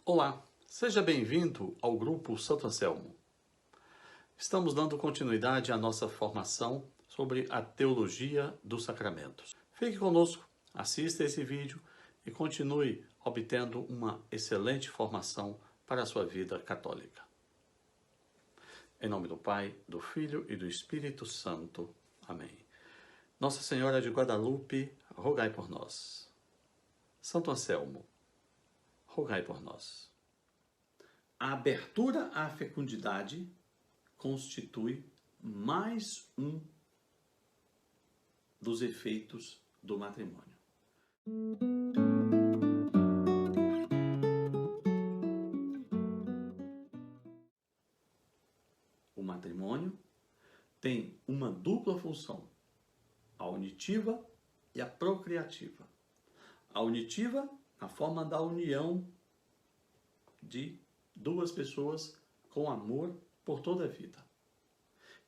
Olá, seja bem-vindo ao Grupo Santo Anselmo. Estamos dando continuidade à nossa formação sobre a teologia dos sacramentos. Fique conosco, assista esse vídeo e continue obtendo uma excelente formação para a sua vida católica. Em nome do Pai, do Filho e do Espírito Santo. Amém. Nossa Senhora de Guadalupe, rogai por nós. Santo Anselmo, rogai por nós. A abertura à fecundidade constitui mais um dos efeitos do matrimônio. O matrimônio tem uma dupla função, a unitiva e a procriativa. A unitiva, na forma da união de duas pessoas com amor por toda a vida.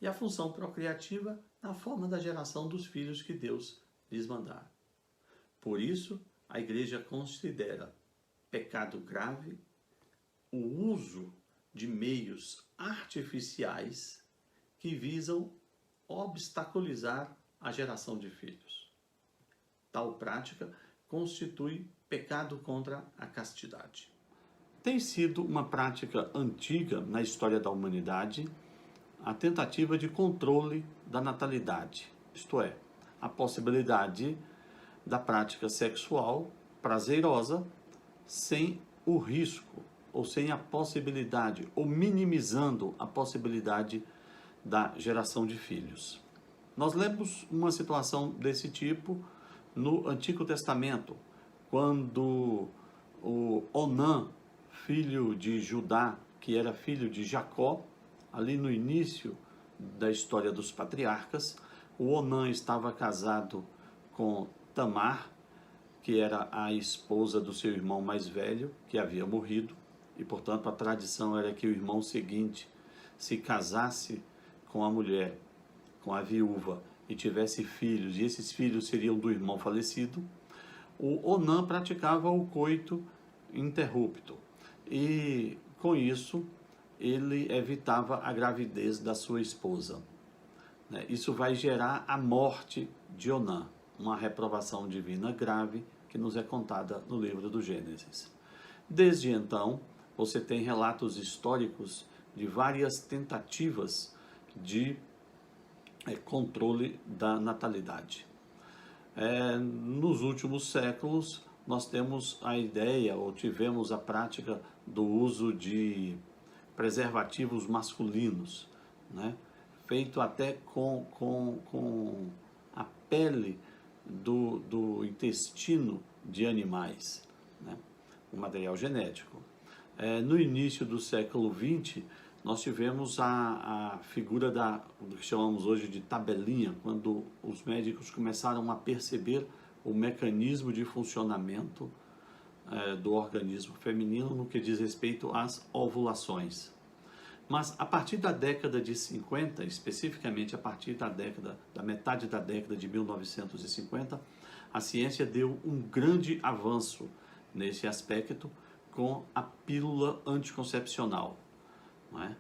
E a função procriativa, na forma da geração dos filhos que Deus lhes mandar. Por isso, a Igreja considera pecado grave o uso de meios artificiais que visam obstaculizar a geração de filhos. Tal prática constitui pecado contra a castidade. Tem sido uma prática antiga na história da humanidade a tentativa de controle da natalidade, isto é, a possibilidade da prática sexual prazerosa sem o risco, ou sem a possibilidade, ou minimizando a possibilidade da geração de filhos. Nós lemos uma situação desse tipo no Antigo Testamento, quando o Onã, filho de Judá, que era filho de Jacó, ali no início da história dos patriarcas, o Onã estava casado com Tamar, que era a esposa do seu irmão mais velho, que havia morrido, e portanto a tradição era que o irmão seguinte se casasse com a mulher, com a viúva, e tivesse filhos, e esses filhos seriam do irmão falecido. O Onã praticava o coito interrupto, e com isso ele evitava a gravidez da sua esposa. Isso vai gerar a morte de Onã, uma reprovação divina grave que nos é contada no livro do Gênesis. Desde então, você tem relatos históricos de várias tentativas de controle da natalidade. Nos últimos séculos, nós temos a ideia, ou tivemos a prática do uso de preservativos masculinos, né? Feito até com a pele do intestino de animais, né? O material genético. No início do século XX, nós tivemos a figura do que chamamos hoje de tabelinha, quando os médicos começaram a perceber o mecanismo de funcionamento do organismo feminino no que diz respeito às ovulações. Mas a partir da década de 50, especificamente a partir da metade da década de 1950, a ciência deu um grande avanço nesse aspecto com a pílula anticoncepcional, não é?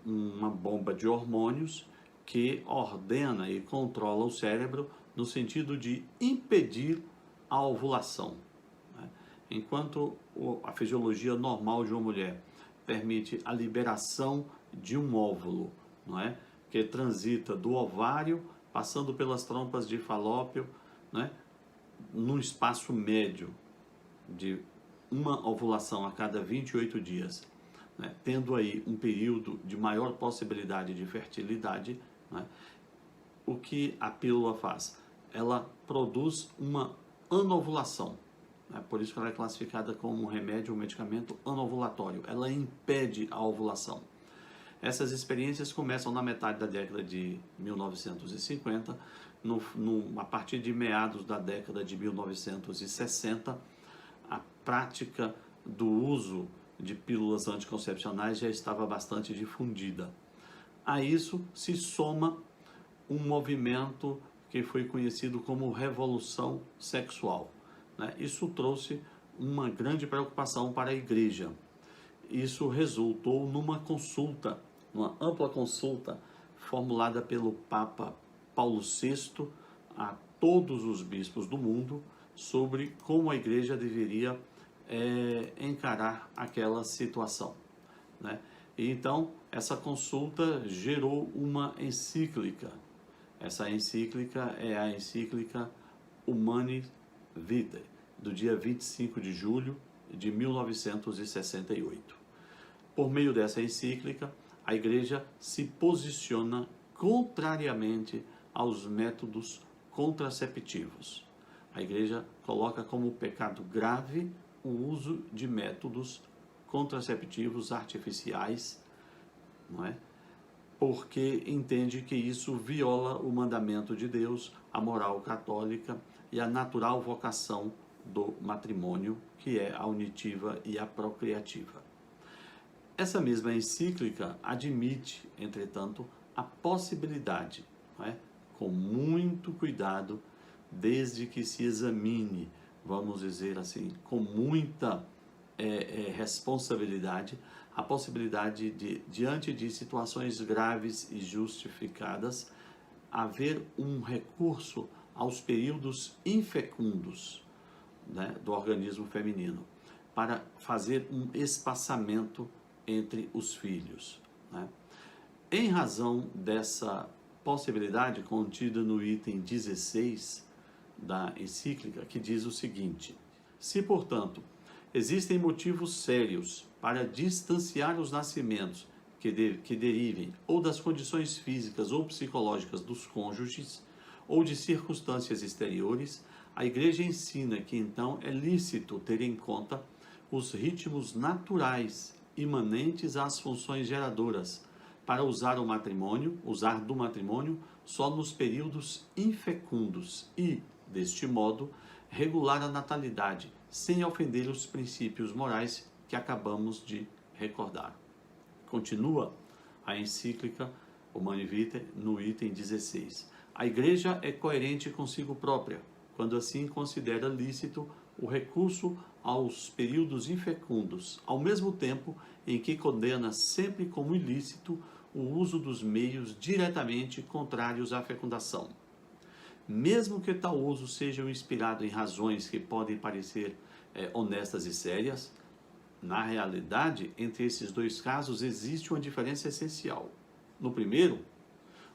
Uma bomba de hormônios que ordena e controla o cérebro no sentido de impedir a ovulação. Enquanto a fisiologia normal de uma mulher permite a liberação de um óvulo, não é? Que transita do ovário, passando pelas trompas de Falópio, não é? Num espaço médio de uma ovulação a cada 28 dias, né? Tendo aí um período de maior possibilidade de fertilidade, né? O que a pílula faz? Ela produz uma anovulação. Por isso que ela é classificada como um remédio, um medicamento anovulatório. Ela impede a ovulação. Essas experiências começam na metade da década de 1950, a partir de meados da década de 1960, a prática do uso de pílulas anticoncepcionais já estava bastante difundida. A isso se soma um movimento que foi conhecido como revolução sexual, né? Isso trouxe uma grande preocupação para a igreja. Isso resultou numa consulta, uma ampla consulta formulada pelo Papa Paulo VI a todos os bispos do mundo sobre como a igreja deveria encarar aquela situação, né? E então, essa consulta gerou uma encíclica. Essa encíclica é a encíclica Humani Vitae, do dia 25 de julho de 1968. Por meio dessa encíclica, a Igreja se posiciona contrariamente aos métodos contraceptivos. A Igreja coloca como pecado grave o uso de métodos contraceptivos artificiais, não é? Porque entende que isso viola o mandamento de Deus, a moral católica e a natural vocação do matrimônio, que é a unitiva e a procriativa. Essa mesma encíclica admite, entretanto, a possibilidade, não é? Com muito cuidado, desde que se examine, vamos dizer assim, com muita responsabilidade, a possibilidade de, diante de situações graves e justificadas, haver um recurso aos períodos infecundos, né, do organismo feminino, para fazer um espaçamento entre os filhos, né? Em razão dessa possibilidade contida no item 16 da encíclica, que diz o seguinte: se, portanto, existem motivos sérios para distanciar os nascimentos que derivem ou das condições físicas ou psicológicas dos cônjuges ou de circunstâncias exteriores, a Igreja ensina que então é lícito ter em conta os ritmos naturais imanentes às funções geradoras para usar do matrimônio só nos períodos infecundos e, deste modo, regular a natalidade, sem ofender os princípios morais que acabamos de recordar. Continua a encíclica Humani Vitae no item 16. A Igreja é coerente consigo própria, quando assim considera lícito o recurso aos períodos infecundos, ao mesmo tempo em que condena sempre como ilícito o uso dos meios diretamente contrários à fecundação. Mesmo que tal uso seja inspirado em razões que podem parecer honestas e sérias, na realidade, entre esses dois casos existe uma diferença essencial. No primeiro,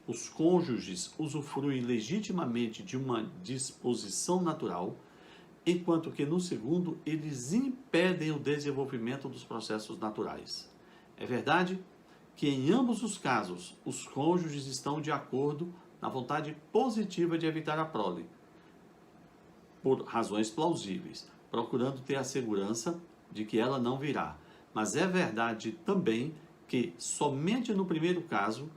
os cônjuges usufruem legitimamente de uma disposição natural, enquanto que no segundo, eles impedem o desenvolvimento dos processos naturais. É verdade que em ambos os casos, os cônjuges estão de acordo na vontade positiva de evitar a prole, por razões plausíveis, procurando ter a segurança de que ela não virá. Mas é verdade também que somente no primeiro caso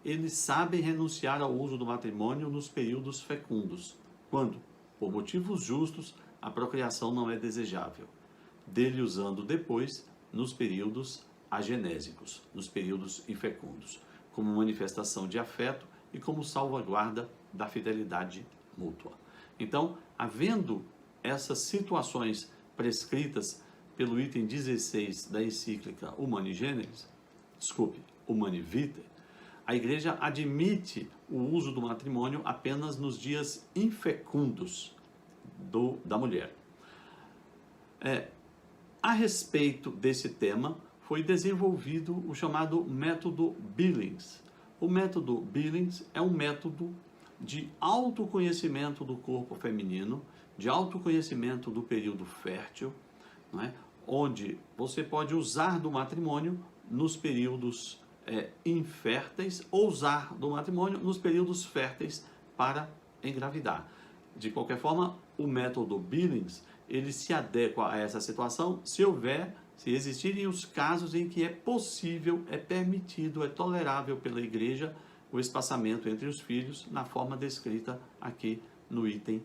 eles sabem renunciar ao uso do matrimônio nos períodos fecundos, quando, por motivos justos, a procriação não é desejável, dele usando depois nos períodos agenésicos, nos períodos infecundos, como manifestação de afeto e como salvaguarda da fidelidade mútua. Então, havendo essas situações prescritas pelo item 16 da encíclica Humani Vitae, a Igreja admite o uso do matrimônio apenas nos dias infecundos da mulher. A respeito desse tema, foi desenvolvido o chamado método Billings. O método Billings é um método de autoconhecimento do corpo feminino, de autoconhecimento do período fértil, não é? Onde você pode usar do matrimônio nos períodos inférteis ou usar do matrimônio nos períodos férteis para engravidar. De qualquer forma, o método Billings, ele se adequa a essa situação se existirem os casos em que é possível, é permitido, é tolerável pela Igreja o espaçamento entre os filhos na forma descrita aqui no item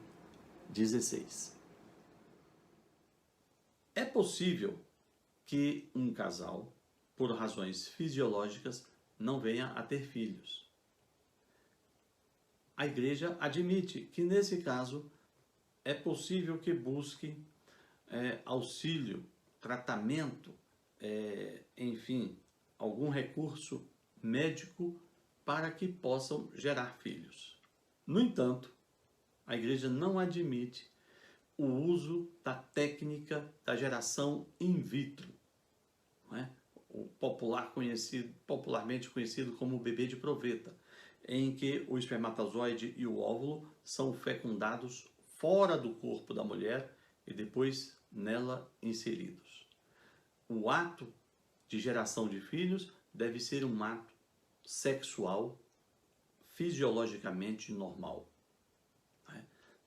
16. É possível que um casal, por razões fisiológicas, não venha a ter filhos. A Igreja admite que, nesse caso, é possível que busque auxílio, tratamento, enfim, algum recurso médico para que possam gerar filhos. No entanto, a Igreja não admite o uso da técnica da geração in vitro, não é? O popularmente conhecido como bebê de proveta, em que o espermatozoide e o óvulo são fecundados fora do corpo da mulher e depois nela inseridos. O ato de geração de filhos deve ser um ato sexual fisiologicamente normal.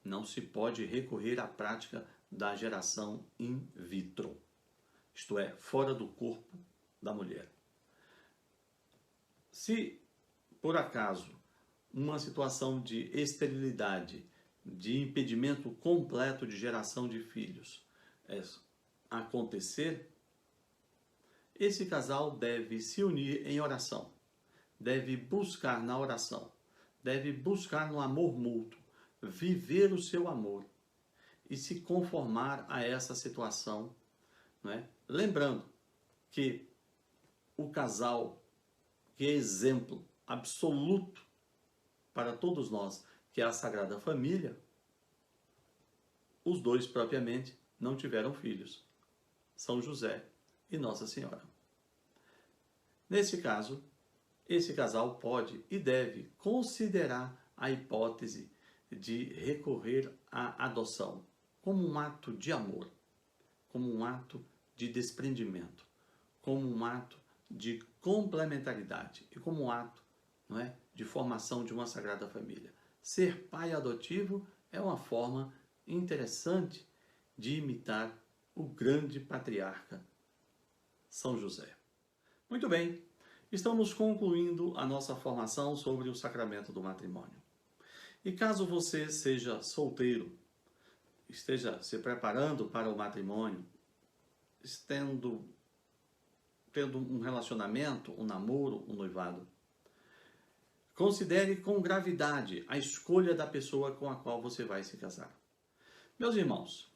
Não se pode recorrer à prática da geração in vitro, isto é, fora do corpo da mulher. Se, por acaso, uma situação de esterilidade, de impedimento completo de geração de filhos acontecer, esse casal deve se unir em oração, deve buscar na oração, deve buscar no amor mútuo, viver o seu amor e se conformar a essa situação, não é? Lembrando que o casal, que é exemplo absoluto para todos nós, que é a Sagrada Família, os dois propriamente não tiveram filhos, São José e Nossa Senhora. Nesse caso, esse casal pode e deve considerar a hipótese de recorrer à adoção como um ato de amor, como um ato de desprendimento, como um ato de complementaridade e como um ato, não é, de formação de uma Sagrada Família. Ser pai adotivo é uma forma interessante de imitar o grande patriarca São José. Muito bem, estamos concluindo a nossa formação sobre o sacramento do matrimônio. E caso você seja solteiro, esteja se preparando para o matrimônio, tendo um relacionamento, um namoro, um noivado, considere com gravidade a escolha da pessoa com a qual você vai se casar. Meus irmãos,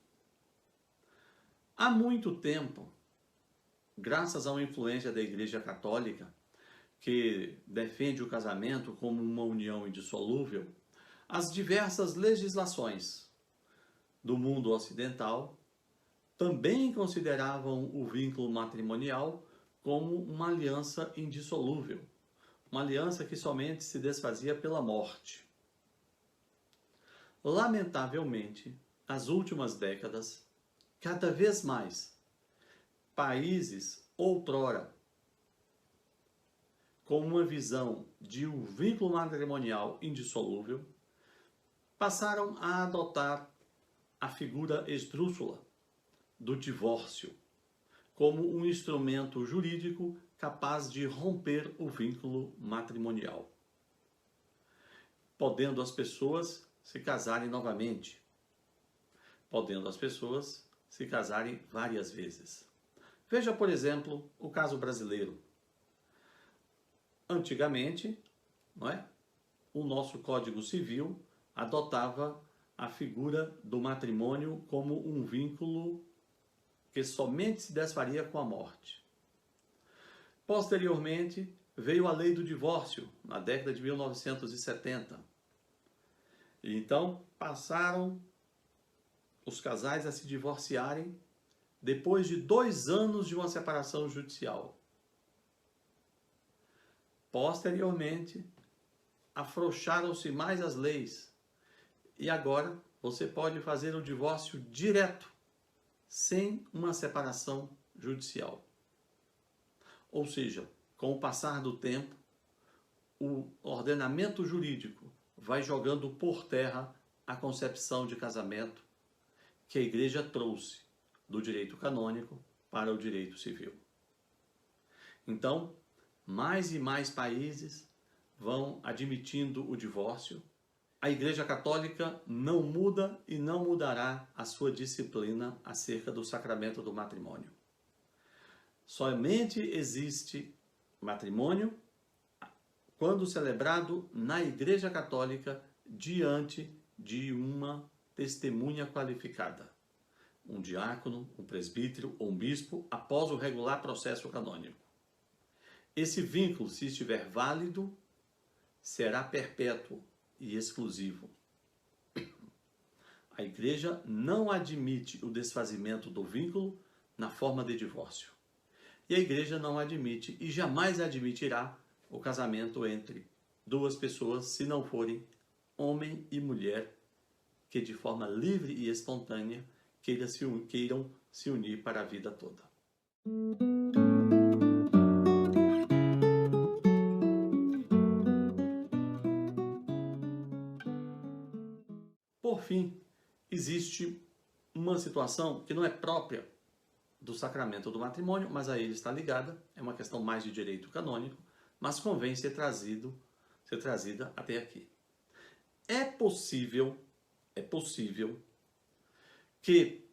há muito tempo, graças a uma influência da Igreja Católica, que defende o casamento como uma união indissolúvel, as diversas legislações do mundo ocidental também consideravam o vínculo matrimonial como uma aliança indissolúvel, uma aliança que somente se desfazia pela morte. Lamentavelmente, nas últimas décadas, cada vez mais, países outrora com uma visão de um vínculo matrimonial indissolúvel passaram a adotar a figura esdrúxula do divórcio como um instrumento jurídico capaz de romper o vínculo matrimonial, podendo as pessoas se casarem novamente, podendo as pessoas se casarem várias vezes. Veja, por exemplo, o caso brasileiro. Antigamente, não é? O nosso Código Civil adotava a figura do matrimônio como um vínculo que somente se desfaria com a morte. Posteriormente, veio a lei do divórcio, na década de 1970. E então, passaram os casais a se divorciarem depois de 2 anos de uma separação judicial. Posteriormente, afrouxaram-se mais as leis e agora você pode fazer o divórcio direto, sem uma separação judicial. Ou seja, com o passar do tempo, o ordenamento jurídico vai jogando por terra a concepção de casamento que a Igreja trouxe do direito canônico para o direito civil. Então, mais e mais países vão admitindo o divórcio. A Igreja Católica não muda e não mudará a sua disciplina acerca do sacramento do matrimônio. Somente existe matrimônio quando celebrado na Igreja Católica diante de uma testemunha qualificada, um diácono, um presbítero ou um bispo, após o regular processo canônico. Esse vínculo, se estiver válido, será perpétuo e exclusivo. A Igreja não admite o desfazimento do vínculo na forma de divórcio. E a Igreja não admite e jamais admitirá o casamento entre duas pessoas se não forem homem e mulher que de forma livre e espontânea queiram se unir para a vida toda. Por fim, existe uma situação que não é própria do sacramento do matrimônio, mas a ele está ligada, é uma questão mais de direito canônico, mas convém ser trazida até aqui. É possível que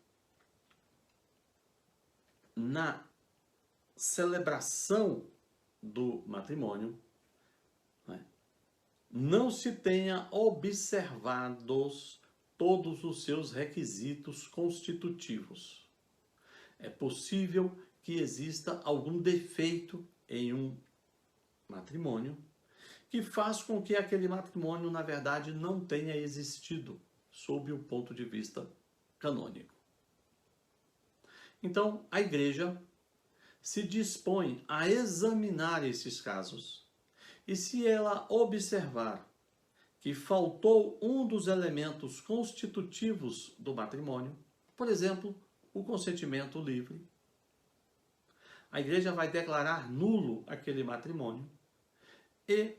na celebração do matrimônio, não se tenha observados todos os seus requisitos constitutivos. É possível que exista algum defeito em um matrimônio que faz com que aquele matrimônio, na verdade, não tenha existido sob o ponto de vista canônico. Então, a Igreja se dispõe a examinar esses casos e, se ela observar que faltou um dos elementos constitutivos do matrimônio, por exemplo, o consentimento livre, a Igreja vai declarar nulo aquele matrimônio e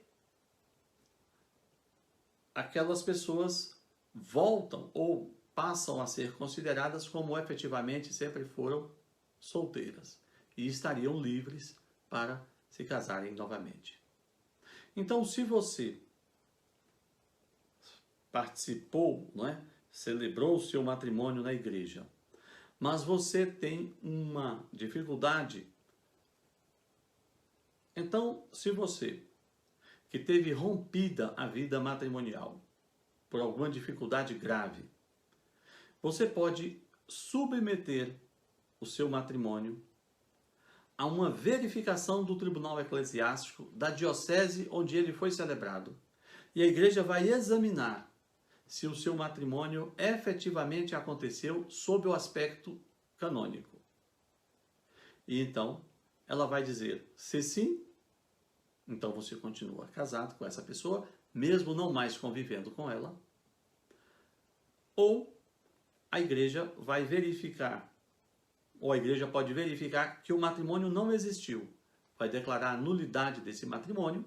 aquelas pessoas voltam ou passam a ser consideradas como efetivamente sempre foram solteiras e estariam livres para se casarem novamente. Então, se você participou, celebrou o seu matrimônio na igreja, mas você tem uma dificuldade, então, se você que teve rompida a vida matrimonial por alguma dificuldade grave, você pode submeter o seu matrimônio a uma verificação do Tribunal Eclesiástico da diocese onde ele foi celebrado. E a igreja vai examinar se o seu matrimônio efetivamente aconteceu sob o aspecto canônico. E então, ela vai dizer, se sim, então você continua casado com essa pessoa, mesmo não mais convivendo com ela. Ou a igreja vai verificar, ou a igreja pode verificar que o matrimônio não existiu. Vai declarar a nulidade desse matrimônio.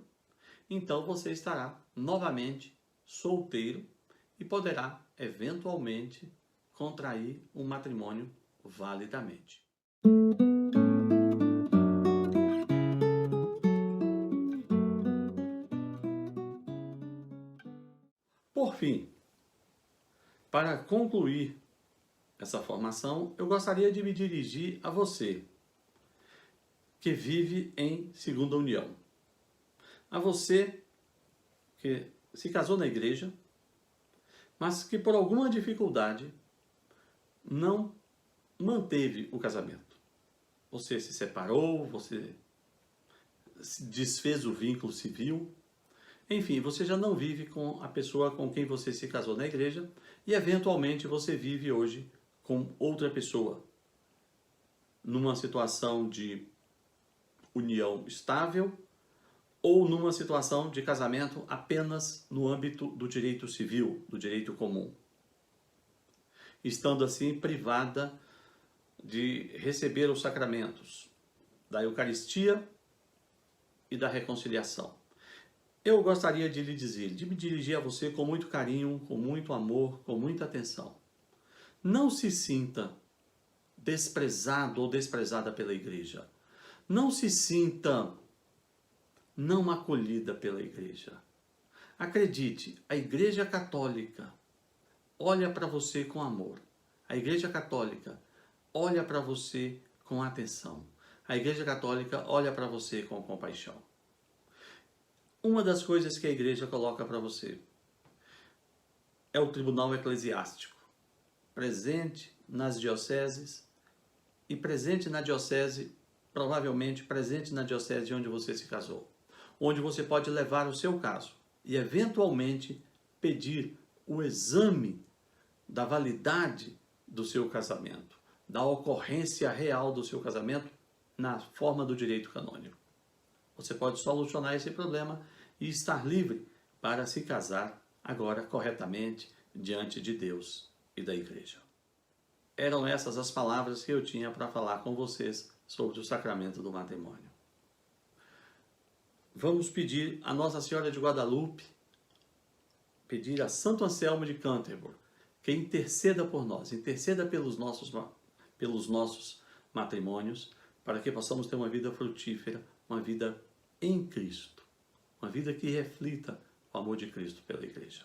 Então você estará novamente solteiro e poderá, eventualmente, contrair um matrimônio validamente. Por fim, para concluir essa formação, eu gostaria de me dirigir a você que vive em segunda união. A você que se casou na igreja, mas que por alguma dificuldade não manteve o casamento. Você se separou, você desfez o vínculo civil, enfim, você já não vive com a pessoa com quem você se casou na igreja e eventualmente você vive hoje com outra pessoa, numa situação de união estável ou numa situação de casamento apenas no âmbito do direito civil, do direito comum, estando assim privada de receber os sacramentos da Eucaristia e da reconciliação. Eu gostaria de lhe dizer, de me dirigir a você com muito carinho, com muito amor, com muita atenção. Não se sinta desprezado ou desprezada pela igreja. Não se sinta não acolhida pela igreja. Acredite, a Igreja Católica olha para você com amor. A Igreja Católica olha para você com atenção. a Igreja Católica olha para você com compaixão. Uma das coisas que a Igreja coloca para você é o Tribunal Eclesiástico, presente nas dioceses e presente na diocese, provavelmente presente na diocese onde você se casou, onde você pode levar o seu caso e eventualmente pedir o exame da validade do seu casamento, da ocorrência real do seu casamento na forma do direito canônico. Você pode solucionar esse problema e estar livre para se casar agora corretamente diante de Deus e da Igreja. Eram essas as palavras que eu tinha para falar com vocês sobre o sacramento do matrimônio. Vamos pedir a Nossa Senhora de Guadalupe, pedir a Santo Anselmo de Canterbury, que interceda por nós, interceda pelos nossos matrimônios, para que possamos ter uma vida frutífera, uma vida em Cristo, uma vida que reflita o amor de Cristo pela Igreja.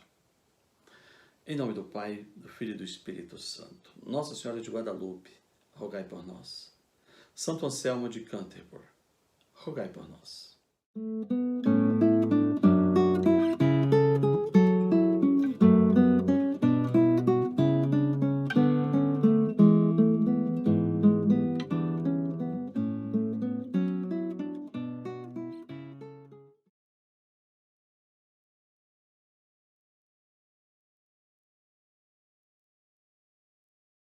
Em nome do Pai, do Filho e do Espírito Santo. Nossa Senhora de Guadalupe, rogai por nós. Santo Anselmo de Canterbury, rogai por nós.